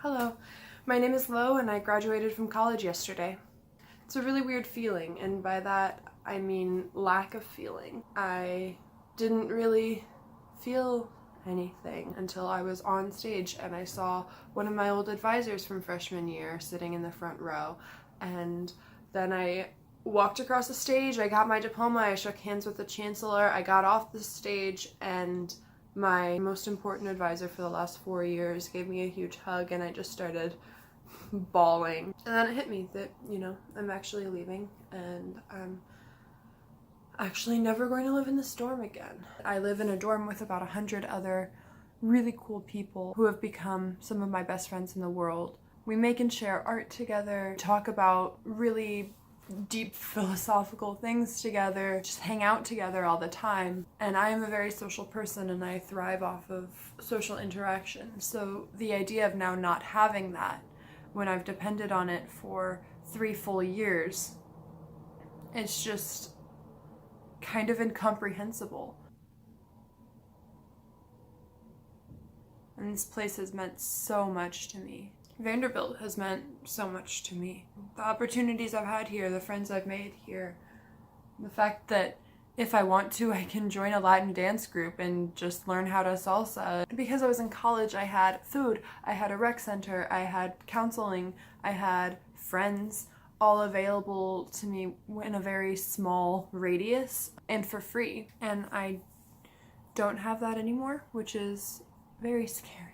Hello, my name is Lo and I graduated from college yesterday. It's a really weird feeling, and by that I mean lack of feeling. I didn't really feel anything until I was on stage and I saw one of my old advisors from freshman year sitting in the front row, and then I walked across the stage, I got my diploma, I shook hands with the chancellor, I got off the stage, and my most important advisor for the last 4 years gave me a huge hug and I just started bawling. And then it hit me that, I'm actually leaving and I'm actually never going to live in this dorm again. I live in a dorm with about 100 other really cool people who have become some of my best friends in the world. We make and share art together, talk about really deep philosophical things together, just hang out together all the time. And I am a very social person and I thrive off of social interaction. So the idea of now not having that when I've depended on it for 3 full years, it's just kind of incomprehensible. And this place has meant so much to me. Vanderbilt has meant so much to me. The opportunities I've had here, the friends I've made here, the fact that if I want to, I can join a Latin dance group and just learn how to salsa. Because I was in college, I had food, I had a rec center, I had counseling, I had friends, all available to me in a very small radius and for free. And I don't have that anymore, which is very scary.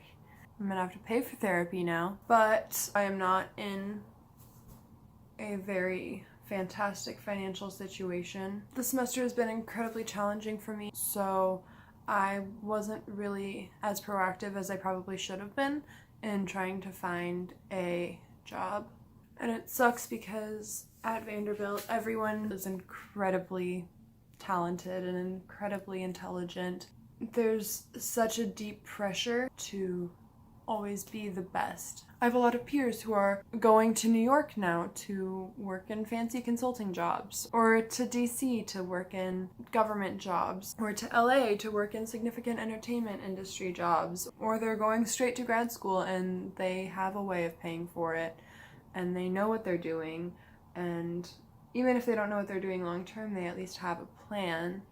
I'm gonna have to pay for therapy now, but I am not in a very fantastic financial situation. The semester has been incredibly challenging for me, so I wasn't really as proactive as I probably should have been in trying to find a job. And it sucks because at Vanderbilt, everyone is incredibly talented and incredibly intelligent. There's such a deep pressure to always be the best. I have a lot of peers who are going to New York now to work in fancy consulting jobs, or to DC to work in government jobs, or to LA to work in significant entertainment industry jobs, or they're going straight to grad school and they have a way of paying for it and they know what they're doing, and even if they don't know what they're doing long term, they at least have a plan.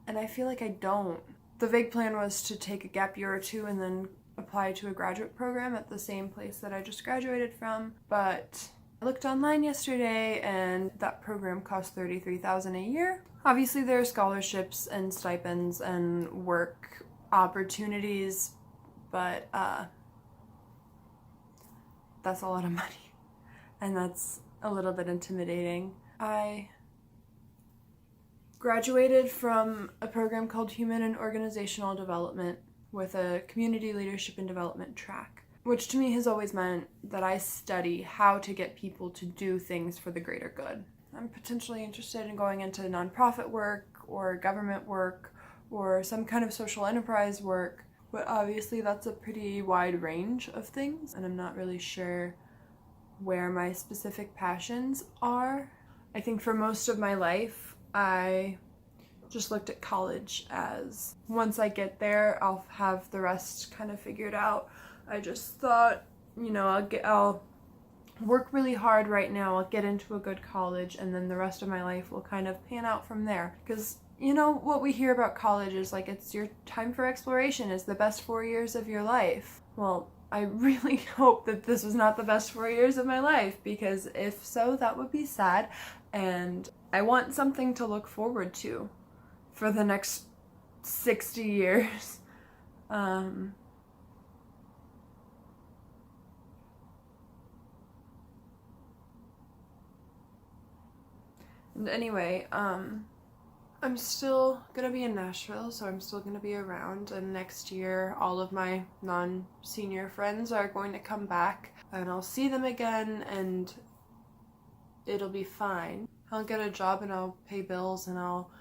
And I feel like I don't. The vague plan was to take a gap year or 2 and then apply to a graduate program at the same place that I just graduated from, but I looked online yesterday and that program costs $33,000 a year. Obviously there are scholarships and stipends and work opportunities, but that's a lot of money and that's a little bit intimidating. I graduated from a program called Human and Organizational Development with a community leadership and development track, which to me has always meant that I study how to get people to do things for the greater good. I'm potentially interested in going into nonprofit work or government work or some kind of social enterprise work, but obviously that's a pretty wide range of things and I'm not really sure where my specific passions are. I think for most of my life I just looked at college as once I get there, I'll have the rest kind of figured out. I just thought, I'll work really hard right now, I'll get into a good college, and then the rest of my life will kind of pan out from there. Because, what we hear about college is like it's your time for exploration, it's the best 4 years of your life. Well, I really hope that this was not the best 4 years of my life, because if so, that would be sad, and I want something to look forward to for the next 60 years. And anyway, I'm still gonna be in Nashville, so I'm still gonna be around, and next year all of my non-senior friends are going to come back and I'll see them again and it'll be fine. I'll get a job and I'll pay bills and I'll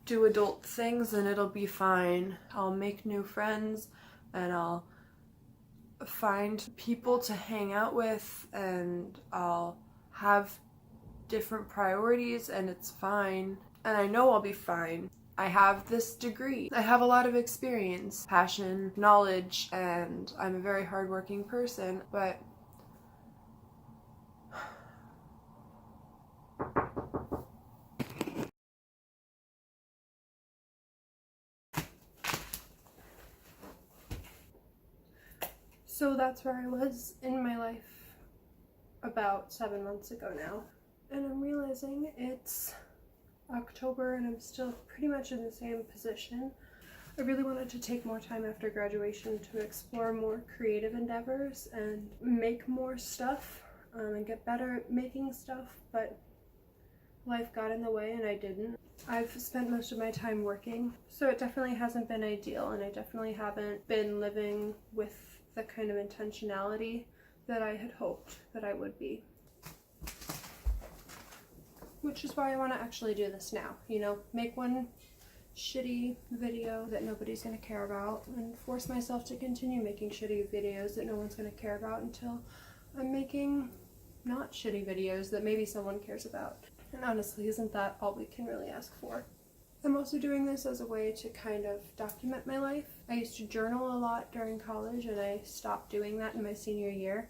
do adult things and it'll be fine. I'll make new friends and I'll find people to hang out with and I'll have different priorities and it's fine. And I know I'll be fine. I have this degree. I have a lot of experience, passion, knowledge, and I'm a very hardworking person, but so that's where I was in my life about 7 months ago now. And I'm realizing it's October and I'm still pretty much in the same position. I really wanted to take more time after graduation to explore more creative endeavors and make more stuff and get better at making stuff, but life got in the way and I didn't. I've spent most of my time working, so it definitely hasn't been ideal, and I definitely haven't been living with the kind of intentionality that I had hoped that I would be. Which is why I want to actually do this now, you know, make one shitty video that nobody's going to care about and force myself to continue making shitty videos that no one's going to care about until I'm making not shitty videos that maybe someone cares about. And honestly, isn't that all we can really ask for? I'm also doing this as a way to kind of document my life. I used to journal a lot during college and I stopped doing that in my senior year,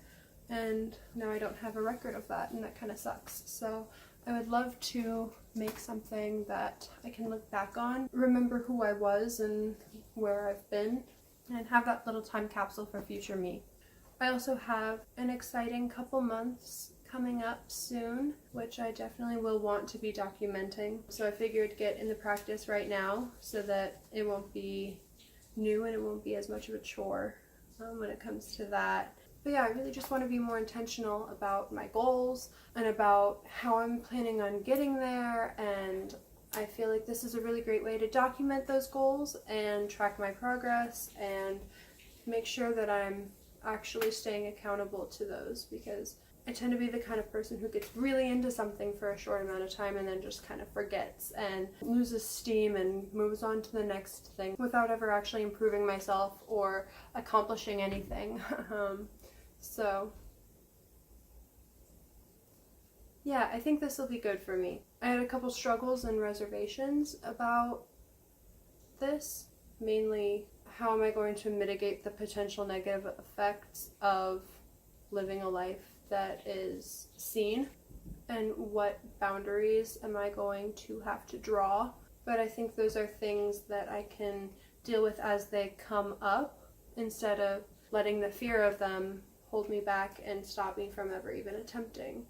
and now I don't have a record of that, and that kind of sucks. So I would love to make something that I can look back on, remember who I was and where I've been, and have that little time capsule for future me. I also have an exciting couple months coming up soon, which I definitely will want to be documenting. So I figured get in the practice right now so that it won't be new and it won't be as much of a chore when it comes to that. But yeah, I really just want to be more intentional about my goals and about how I'm planning on getting there, and I feel like this is a really great way to document those goals and track my progress and make sure that I'm actually staying accountable to those, because I tend to be the kind of person who gets really into something for a short amount of time and then just kind of forgets and loses steam and moves on to the next thing without ever actually improving myself or accomplishing anything. So yeah, I think this will be good for me. I had a couple struggles and reservations about this, mainly how am I going to mitigate the potential negative effects of living a life that is seen, and what boundaries am I going to have to draw. But I think those are things that I can deal with as they come up, instead of letting the fear of them hold me back and stop me from ever even attempting.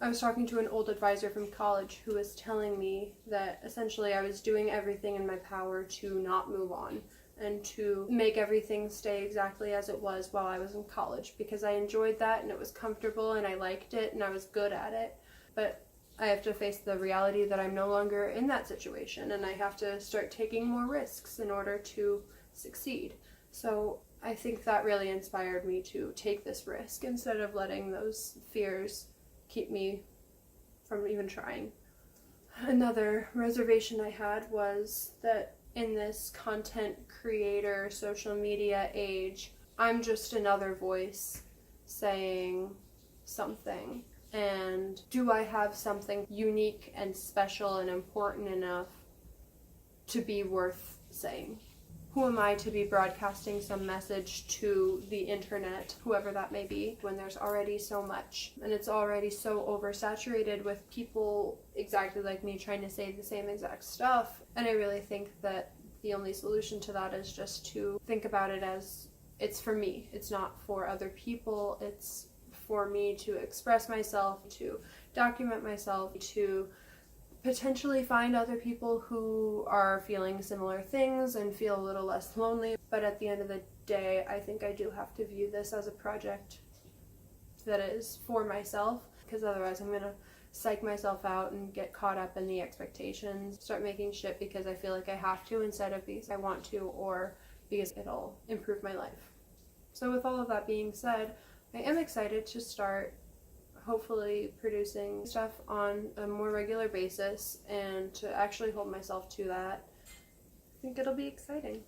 I was talking to an old advisor from college who was telling me that essentially I was doing everything in my power to not move on and to make everything stay exactly as it was while I was in college, because I enjoyed that and it was comfortable and I liked it and I was good at it. But I have to face the reality that I'm no longer in that situation, and I have to start taking more risks in order to succeed. So I think that really inspired me to take this risk instead of letting those fears keep me from even trying. Another reservation I had was that in this content creator, social media age, I'm just another voice saying something. And do I have something unique and special and important enough to be worth saying? Who am I to be broadcasting some message to the internet, whoever that may be, when there's already so much and it's already so oversaturated with people exactly like me trying to say the same exact stuff? And I really think that the only solution to that is just to think about it as it's for me. It's not for other people. It's for me to express myself, to document myself, to potentially find other people who are feeling similar things and feel a little less lonely. But at the end of the day, I think I do have to view this as a project that is for myself, because otherwise I'm gonna psych myself out and get caught up in the expectations, start making shit because I feel like I have to instead of because I want to or because it'll improve my life. So with all of that being said, I am excited to start hopefully producing stuff on a more regular basis and to actually hold myself to that. I think it'll be exciting.